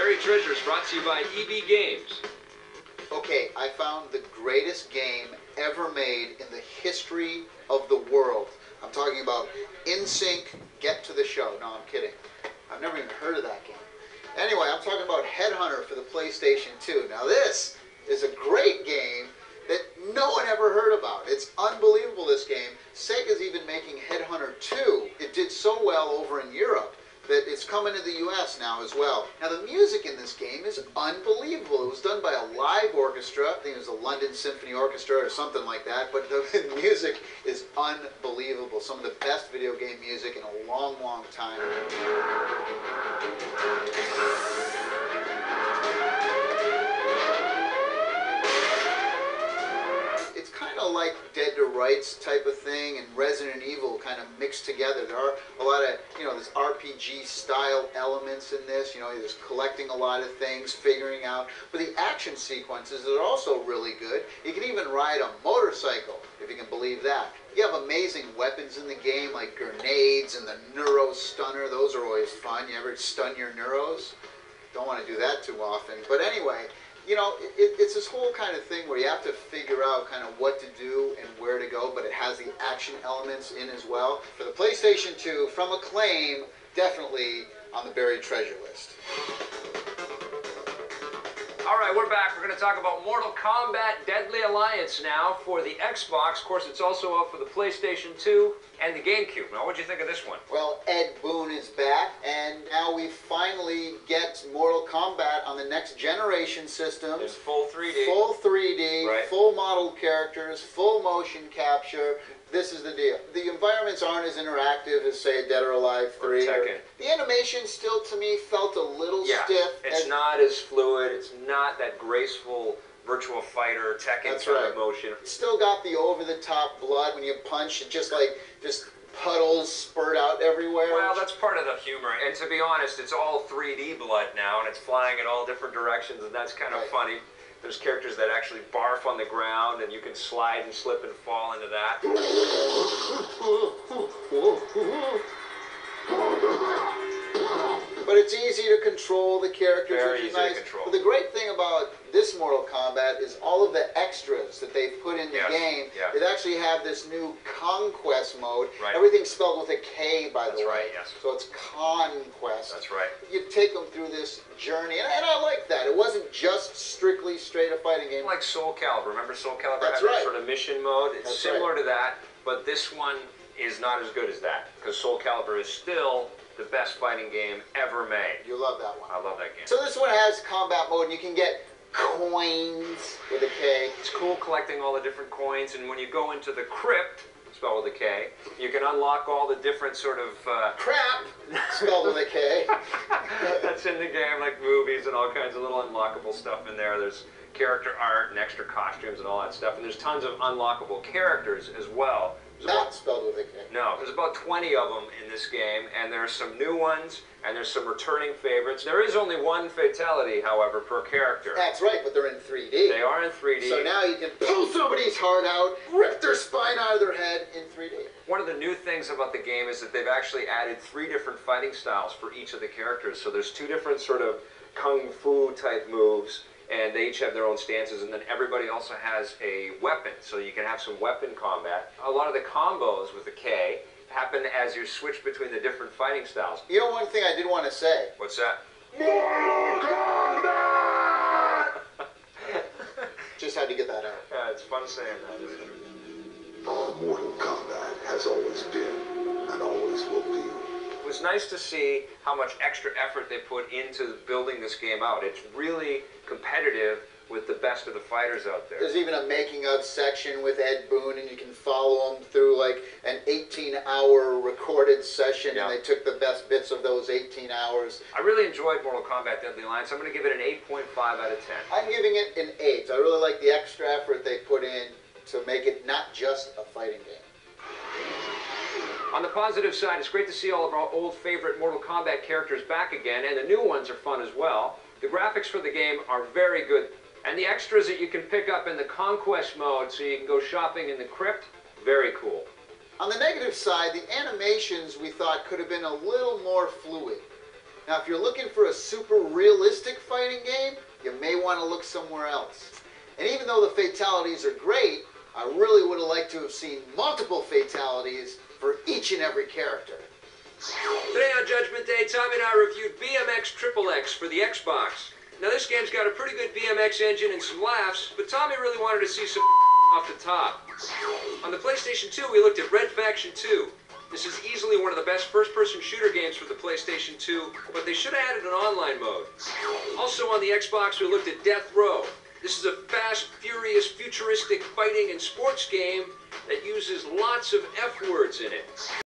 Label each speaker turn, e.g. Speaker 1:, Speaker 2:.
Speaker 1: Buried Treasure is brought to you by EB Games.
Speaker 2: Okay, I found the greatest game ever made in the history of the world. I'm talking about NSYNC Get to the Show. No, I'm kidding. I've never even heard of that game. Anyway, I'm talking about Headhunter for the PlayStation 2. Now this is a great game that no one ever heard about. It's unbelievable, this game. Sega's even making Headhunter 2. It did so well over in Europe that it's coming to the US now as well. Now the music in this game is unbelievable. It was done by a live orchestra. I think it was the London Symphony Orchestra or something like that, but the music is unbelievable. Some of the best video game music in a long, long time. It's kind of like Dead to Rights type of thing and Resident Evil kind of mixed together. There are a lot of, there's RPG style elements in this. There's collecting a lot of things, figuring out. But the action sequences are also really good. You can even ride a motorcycle, if you can believe that. You have amazing weapons in the game, like grenades and the Neuro Stunner. Those are always fun. You ever stun your Neuros? Don't want to do that too often. But anyway, it's this whole kind of thing where you have to figure out kind of what to do and where to go, but it has the action elements in as well. For the PlayStation 2, from Acclaim, definitely on the buried treasure list.
Speaker 1: All right, we're back. We're going to talk about Mortal Kombat Deadly Alliance now for the Xbox. Of course, it's also out for the PlayStation 2 and the GameCube. Now, what did you think of this one?
Speaker 2: Well, Ed Boon is back, and now we finally get Mortal Kombat on the next generation systems.
Speaker 1: It's full 3D.
Speaker 2: Full 3D,
Speaker 1: right.
Speaker 2: Full model characters, full motion capture. This is the deal. The environments aren't as interactive as, say, Dead or Alive 3. The animation still, to me, felt a little stiff.
Speaker 1: It's not as fluid. It's not that graceful Virtual Fighter Tekken kind of motion.
Speaker 2: It's still got the over-the-top blood. When you punch, it just puddles spurt out everywhere.
Speaker 1: Well, that's part of the humor. And to be honest, it's all 3D blood now, and it's flying in all different directions, and that's kind of funny. There's characters that actually barf on the ground, and you can slide and slip and fall into that.
Speaker 2: But it's easy to control the characters,
Speaker 1: Very
Speaker 2: which is
Speaker 1: easy
Speaker 2: nice.
Speaker 1: to control.
Speaker 2: But the great thing about this Mortal Kombat is all of the extras that they've put in the game. They actually have this new Conquest mode. Everything's spelled with a K, by the way.
Speaker 1: That's right, yes.
Speaker 2: So it's Conquest.
Speaker 1: That's right.
Speaker 2: You take them through this journey, and I like that. It wasn't just strictly straight a fighting game.
Speaker 1: Like Soul Calibur. Remember Soul Calibur
Speaker 2: That's
Speaker 1: had that sort of mission mode? It's
Speaker 2: That's
Speaker 1: similar to that, but this one is not as good as that, because Soul Calibur is still the best fighting game ever made.
Speaker 2: You love that one.
Speaker 1: I love that game.
Speaker 2: So this one has combat mode, and you can get coins with a K.
Speaker 1: It's cool collecting all the different coins, and when you go into the crypt, spelled with a K, you can unlock all the different sort of...
Speaker 2: crap, spelled with a K.
Speaker 1: That's in the game, like movies and all kinds of little unlockable stuff in there. There's character art and extra costumes and all that stuff, and there's tons of unlockable characters as well.
Speaker 2: Not spelled with a K.
Speaker 1: No, there's about 20 of them in this game, and there's some new ones, and there's some returning favorites. There is only one fatality, however, per character.
Speaker 2: That's right, but they're in 3D.
Speaker 1: They are in 3D.
Speaker 2: So now you can pull somebody's heart out, rip their spine out of their head in 3D.
Speaker 1: One of the new things about the game is that they've actually added 3 different fighting styles for each of the characters. So there's 2 different sort of kung fu type moves, and they each have their own stances, and then everybody also has a weapon, so you can have some weapon combat. A lot of the combos with the K happen as you switch between the different fighting styles.
Speaker 2: You know one thing I did want to say?
Speaker 1: What's that?
Speaker 2: Mortal Kombat! Just had to get that out.
Speaker 1: Yeah, it's fun saying that, isn't it?
Speaker 3: Mortal Kombat has always been and always will be.
Speaker 1: It was nice to see how much extra effort they put into building this game out. It's really competitive with the best of the fighters out there.
Speaker 2: There's even a making of section with Ed Boon, and you can follow him through like an 18-hour recorded session, and they took the best bits of those 18 hours.
Speaker 1: I really enjoyed Mortal Kombat Deadly Alliance. I'm going to give it an 8.5 out of 10.
Speaker 2: I'm giving it an 8. I really like the extra effort they put in to make it not just a fighting game.
Speaker 1: On the positive side, it's great to see all of our old favorite Mortal Kombat characters back again, and the new ones are fun as well. The graphics for the game are very good, and the extras that you can pick up in the Conquest mode so you can go shopping in the crypt, very cool.
Speaker 2: On the negative side, the animations we thought could have been a little more fluid. Now, if you're looking for a super realistic fighting game, you may want to look somewhere else. And even though the fatalities are great, I really would have liked to have seen multiple fatalities for each and every character.
Speaker 1: Today on Judgment Day, Tommy and I reviewed BMX XXX for the Xbox. Now this game's got a pretty good BMX engine and some laughs, but Tommy really wanted to see some off the top. On the PlayStation 2, we looked at Red Faction 2. This is easily one of the best first-person shooter games for the PlayStation 2, but they should have added an online mode. Also on the Xbox, we looked at Death Row. This is a fast, furious, futuristic fighting and sports game that uses lots of F-words in it.